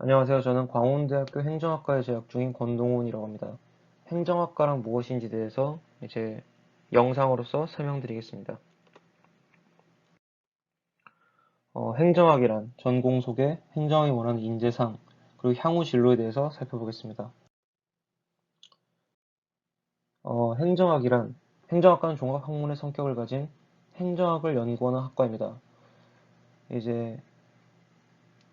안녕하세요. 저는 광운대학교 행정학과에 재학 중인 권동훈이라고 합니다. 행정학과란 무엇인지 대해서 이제 영상으로서 설명드리겠습니다. 행정학이란 전공 속에 행정이 원하는 인재상, 그리고 향후 진로에 대해서 살펴보겠습니다. 행정학과는 종합학문의 성격을 가진 행정학을 연구하는 학과입니다. 이제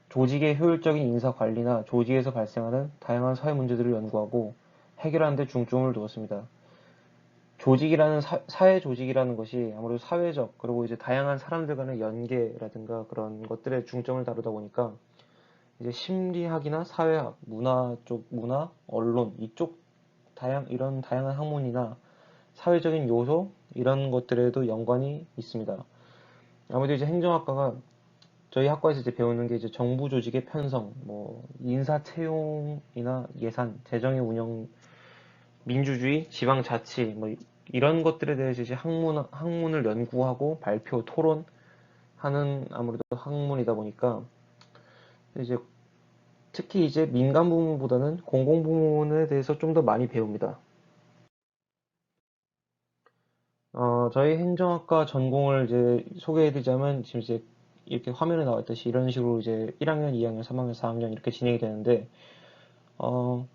조직의 효율적인 인사 관리나 조직에서 발생하는 다양한 사회 문제들을 연구하고 해결하는 데 중점을 두었습니다. 조직이라는 사회 조직이라는 것이 아무래도 사회적 그리고 이제 다양한 사람들 간의 연계라든가 그런 것들에 중점을 다루다 보니까 이제 심리학이나 사회학, 문화, 언론 이쪽 이런 다양한 학문이나 사회적인 요소 이런 것들에도 연관이 있습니다. 아무래도 이제 행정학과가 저희 학과에서 이제 배우는 게 이제 정부 조직의 편성, 뭐 인사 채용이나 예산, 재정의 운영 민주주의, 지방자치, 뭐 이런 것들에 대해서 이제 학문을 연구하고 발표, 토론하는 아무래도 학문이다 보니까 이제 특히 이제 민간 부문보다는 공공 부문에 대해서 좀 더 많이 배웁니다. 저희 행정학과 전공을 이제 소개해드리자면 지금 이제 이렇게 화면에 나와 있듯이 이런 식으로 이제 1학년, 2학년, 3학년, 4학년 이렇게 진행이 되는데 어,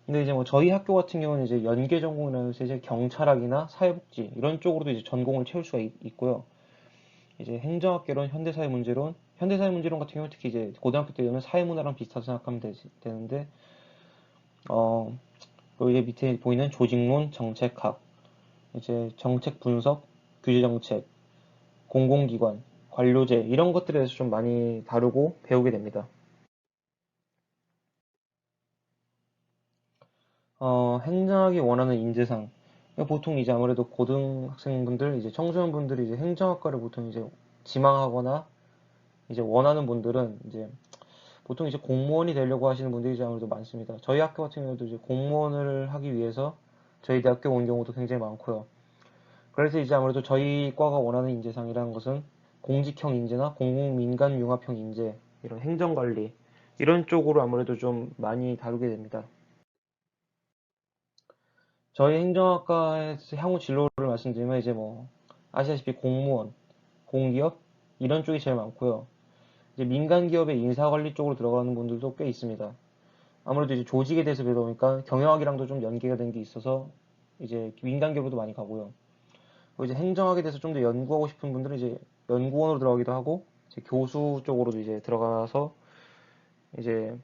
근데 이제 뭐 저희 학교 같은 경우는 이제 연계 전공이라서 이제 경찰학이나 사회복지 이런 쪽으로도 이제 전공을 채울 수가 있고요. 이제 행정학개론, 현대사회 문제론 같은 경우 특히 이제 고등학교 때 배우는 사회문화랑 비슷하다 생각하면 되는데 어, 그리고 이제 밑에 보이는 조직론, 정책학, 이제 정책 분석, 규제정책, 공공기관, 관료제 이런 것들에 대해서 좀 많이 다루고 배우게 됩니다. 행정학이 원하는 인재상 보통 이제 아무래도 고등학생분들, 이제 청소년분들이 이제 행정학과를 보통 이제 지망하거나 이제 원하는 분들은 이제 보통 이제 공무원이 되려고 하시는 분들이 이제 아무래도 많습니다. 저희 학교 같은 경우도 이제 공무원을 하기 위해서 저희 대학교 온 경우도 굉장히 많고요. 그래서 이제 아무래도 저희 과가 원하는 인재상이라는 것은 공직형 인재나 공공민간 융합형 인재, 이런 행정관리, 이런 쪽으로 아무래도 좀 많이 다루게 됩니다. 저희 행정학과에서 향후 진로를 말씀드리면 이제 뭐 아시다시피 공무원, 공기업 이런 쪽이 제일 많고요. 이제 민간 기업의 인사관리 쪽으로 들어가는 분들도 꽤 있습니다. 아무래도 이제 조직에 대해서 배우다 보니까 경영학이랑도 좀 연계가 된 게 있어서 이제 민간 기업으로도 많이 가고요. 그리고 이제 행정학에 대해서 좀 더 연구하고 싶은 분들은 이제 연구원으로 들어가기도 하고 이제 교수 쪽으로도 이제 들어가서 이제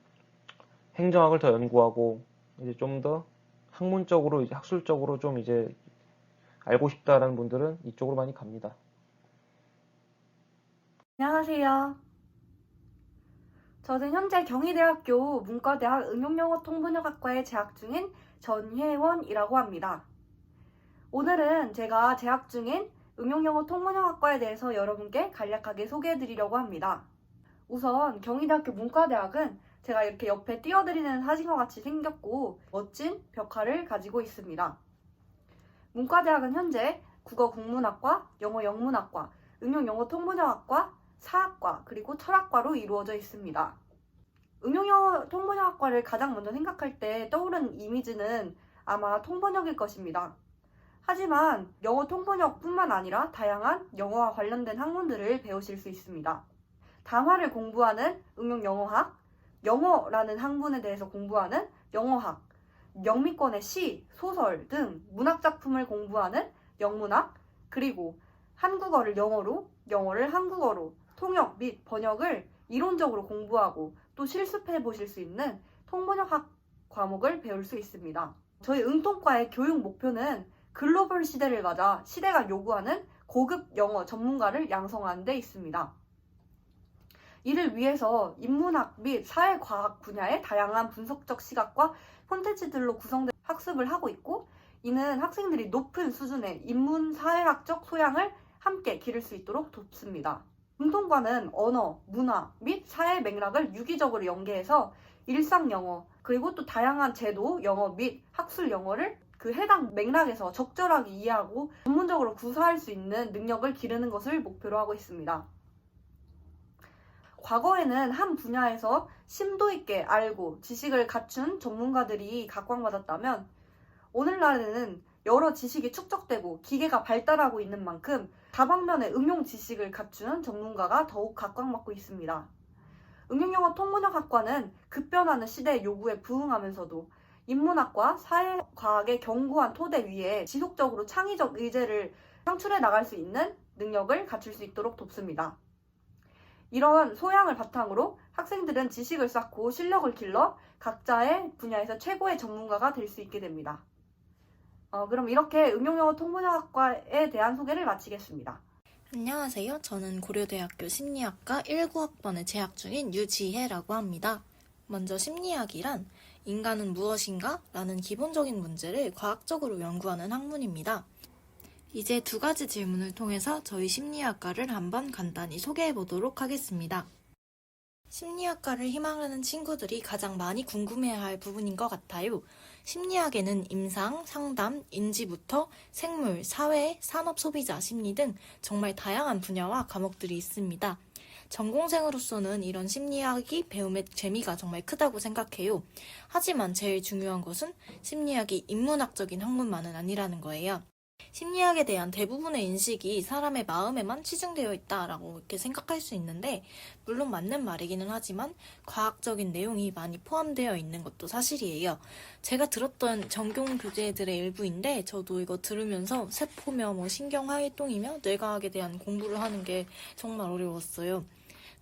행정학을 더 연구하고 이제 좀 더 학문적으로 이제 학술적으로 좀 이제 알고 싶다라는 분들은 이쪽으로 많이 갑니다. 안녕하세요. 저는 현재 경희대학교 문과대학 응용영어통번역학과에 재학 중인 전혜원이라고 합니다. 오늘은 제가 재학 중인 응용영어통번역학과에 대해서 여러분께 간략하게 소개해드리려고 합니다. 우선 경희대학교 문과대학은 제가 이렇게 옆에 띄워드리는 사진과 같이 생겼고 멋진 벽화를 가지고 있습니다. 문과대학은 현재 국어국문학과, 영어영문학과, 응용영어통번역학과, 사학과, 그리고 철학과로 이루어져 있습니다. 응용영어 통번역학과를 가장 먼저 생각할 때 떠오르는 이미지는 아마 통번역일 것입니다. 하지만 영어 통번역뿐만 아니라 다양한 영어와 관련된 학문들을 배우실 수 있습니다. 담화를 공부하는 응용영어학, 영어라는 학문에 대해서 공부하는 영어학, 영미권의 시, 소설 등 문학작품을 공부하는 영문학, 그리고 한국어를 영어로, 영어를 한국어로 통역 및 번역을 이론적으로 공부하고 또 실습해 보실 수 있는 통번역학 과목을 배울 수 있습니다. 저희 응통과의 교육 목표는 글로벌 시대를 맞아 시대가 요구하는 고급 영어 전문가를 양성하는 데 있습니다. 이를 위해서 인문학 및 사회과학 분야의 다양한 분석적 시각과 콘텐츠들로 구성된 학습을 하고 있고, 이는 학생들이 높은 수준의 인문사회학적 소양을 함께 기를 수 있도록 돕습니다. 공통과는 언어, 문화 및 사회 맥락을 유기적으로 연계해서 일상 영어, 그리고 또 다양한 제도 영어 및 학술 영어를 그 해당 맥락에서 적절하게 이해하고 전문적으로 구사할 수 있는 능력을 기르는 것을 목표로 하고 있습니다. 과거에는 한 분야에서 심도 있게 알고 지식을 갖춘 전문가들이 각광받았다면 오늘날에는 여러 지식이 축적되고 기계가 발달하고 있는 만큼 다방면의 응용 지식을 갖춘 전문가가 더욱 각광받고 있습니다. 응용영어 통번역학과는 급변하는 시대의 요구에 부응하면서도 인문학과 사회과학의 견고한 토대 위에 지속적으로 창의적 의제를 창출해 나갈 수 있는 능력을 갖출 수 있도록 돕습니다. 이런 소양을 바탕으로 학생들은 지식을 쌓고 실력을 길러 각자의 분야에서 최고의 전문가가 될 수 있게 됩니다. 그럼 이렇게 응용영어 통번역학과에 대한 소개를 마치겠습니다. 안녕하세요. 저는 고려대학교 심리학과 19학번에 재학 중인 유지혜라고 합니다. 먼저 심리학이란 인간은 무엇인가? 라는 기본적인 문제를 과학적으로 연구하는 학문입니다. 이제 두 가지 질문을 통해서 저희 심리학과를 한번 간단히 소개해 보도록 하겠습니다. 심리학과를 희망하는 친구들이 가장 많이 궁금해할 부분인 것 같아요. 심리학에는 임상, 상담, 인지부터 생물, 사회, 산업 소비자, 심리 등 정말 다양한 분야와 과목들이 있습니다. 전공생으로서는 이런 심리학이 배움의 재미가 정말 크다고 생각해요. 하지만 제일 중요한 것은 심리학이 인문학적인 학문만은 아니라는 거예요. 심리학에 대한 대부분의 인식이 사람의 마음에만 치중되어 있다라고 이렇게 생각할 수 있는데, 물론 맞는 말이기는 하지만 과학적인 내용이 많이 포함되어 있는 것도 사실이에요. 제가 들었던 전공 교재들의 일부인데 저도 이거 들으면서 세포며 신경활동이며 뇌과학에 대한 공부를 하는 게 정말 어려웠어요.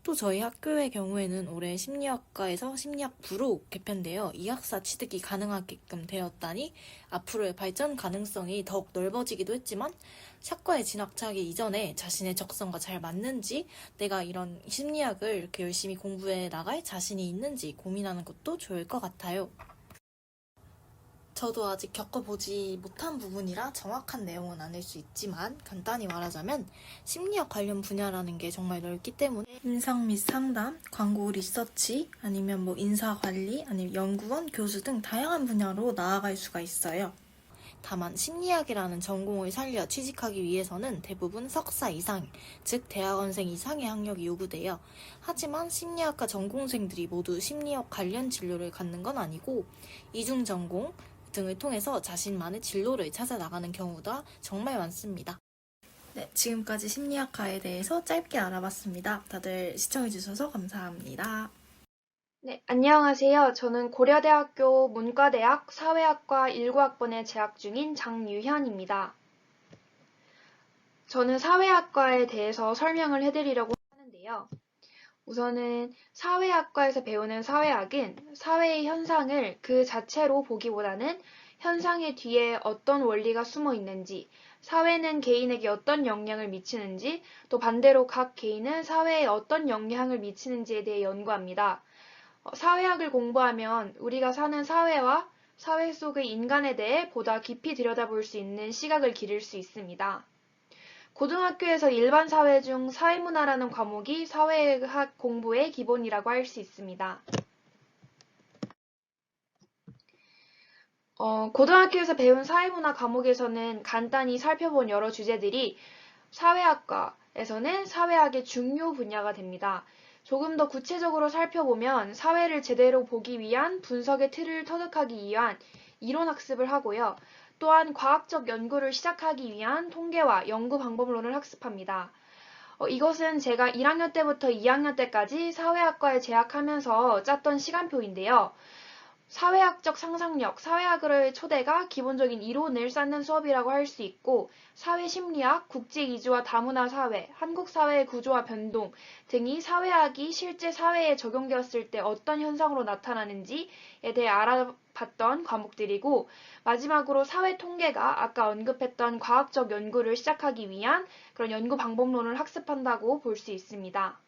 또 저희 학교의 경우에는 올해 심리학과에서 심리학부로 개편되어 이학사 취득이 가능하게끔 되었다니 앞으로의 발전 가능성이 더욱 넓어지기도 했지만, 학과에 진학하기 이전에 자신의 적성과 잘 맞는지, 내가 이런 심리학을 이렇게 열심히 공부해 나갈 자신이 있는지 고민하는 것도 좋을 것 같아요. 저도 아직 겪어보지 못한 부분이라 정확한 내용은 아닐 수 있지만, 간단히 말하자면 심리학 관련 분야라는 게 정말 넓기 때문에 임상 및 상담, 광고 리서치, 아니면 인사관리, 아니면 연구원, 교수 등 다양한 분야로 나아갈 수가 있어요. 다만 심리학이라는 전공을 살려 취직하기 위해서는 대부분 석사 이상, 즉 대학원생 이상의 학력이 요구돼요. 하지만 심리학과 전공생들이 모두 심리학 관련 진로를 갖는 건 아니고 이중전공 등을 통해서 자신만의 진로를 찾아 나가는 경우가 정말 많습니다. 네, 지금까지 심리학과에 대해서 짧게 알아봤습니다. 다들 시청해주셔서 감사합니다. 네, 안녕하세요. 저는 고려대학교 문과대학 사회학과 19학번에 재학 중인 장유현입니다. 저는 사회학과에 대해서 설명을 해드리려고 하는데요. 우선은 사회학과에서 배우는 사회학은 사회의 현상을 그 자체로 보기보다는 현상의 뒤에 어떤 원리가 숨어 있는지, 사회는 개인에게 어떤 영향을 미치는지, 또 반대로 각 개인은 사회에 어떤 영향을 미치는지에 대해 연구합니다. 사회학을 공부하면 우리가 사는 사회와 사회 속의 인간에 대해 보다 깊이 들여다볼 수 있는 시각을 기를 수 있습니다. 고등학교에서 일반 사회 중 사회문화라는 과목이 사회학 공부의 기본이라고 할 수 있습니다. 고등학교에서 배운 사회문화 과목에서는 간단히 살펴본 여러 주제들이 사회학과에서는 사회학의 중요 분야가 됩니다. 조금 더 구체적으로 살펴보면 사회를 제대로 보기 위한 분석의 틀을 터득하기 위한 이론학습을 하고요. 또한 과학적 연구를 시작하기 위한 통계와 연구 방법론을 학습합니다. 이것은 제가 1학년 때부터 2학년 때까지 사회학과에 재학하면서 짰던 시간표인데요. 사회학적 상상력, 사회학의 초대가 기본적인 이론을 쌓는 수업이라고 할 수 있고, 사회심리학, 국제이주와 다문화 사회, 한국 사회의 구조와 변동 등이 사회학이 실제 사회에 적용되었을 때 어떤 현상으로 나타나는지에 대해 알아봤던 과목들이고, 마지막으로 사회통계가 아까 언급했던 과학적 연구를 시작하기 위한 그런 연구 방법론을 학습한다고 볼 수 있습니다.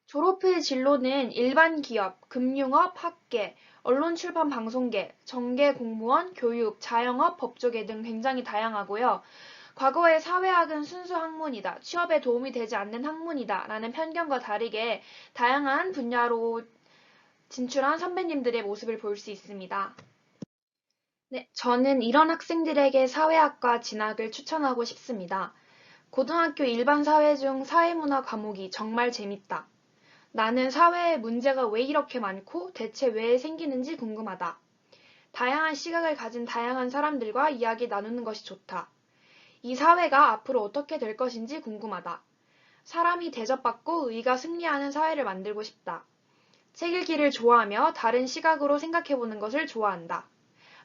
졸업후 진로는 일반 기업, 금융업, 학계, 언론 출판 방송계, 정계 공무원, 교육, 자영업, 법조계 등 굉장히 다양하고요. 과거에 사회학은 순수 학문이다, 취업에 도움이 되지 않는 학문이다 라는 편견과 다르게 다양한 분야로 진출한 선배님들의 모습을 볼 수 있습니다. 네, 저는 이런 학생들에게 사회학과 진학을 추천하고 싶습니다. 고등학교 일반 사회 중 사회문화 과목이 정말 재밌다. 나는 사회에 문제가 왜 이렇게 많고 대체 왜 생기는지 궁금하다. 다양한 시각을 가진 다양한 사람들과 이야기 나누는 것이 좋다. 이 사회가 앞으로 어떻게 될 것인지 궁금하다. 사람이 대접받고 의가 승리하는 사회를 만들고 싶다. 책 읽기를 좋아하며 다른 시각으로 생각해보는 것을 좋아한다.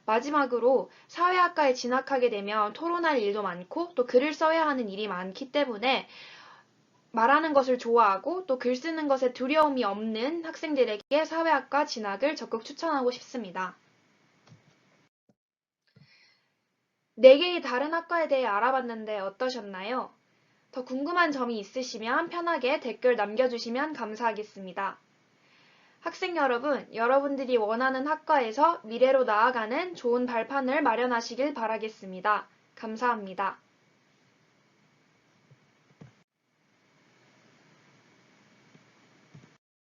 마지막으로 사회학과에 진학하게 되면 토론할 일도 많고 또 글을 써야 하는 일이 많기 때문에 말하는 것을 좋아하고 또 글 쓰는 것에 두려움이 없는 학생들에게 사회학과 진학을 적극 추천하고 싶습니다. 4개의 다른 학과에 대해 알아봤는데 어떠셨나요? 더 궁금한 점이 있으시면 편하게 댓글 남겨주시면 감사하겠습니다. 학생 여러분, 여러분들이 원하는 학과에서 미래로 나아가는 좋은 발판을 마련하시길 바라겠습니다. 감사합니다.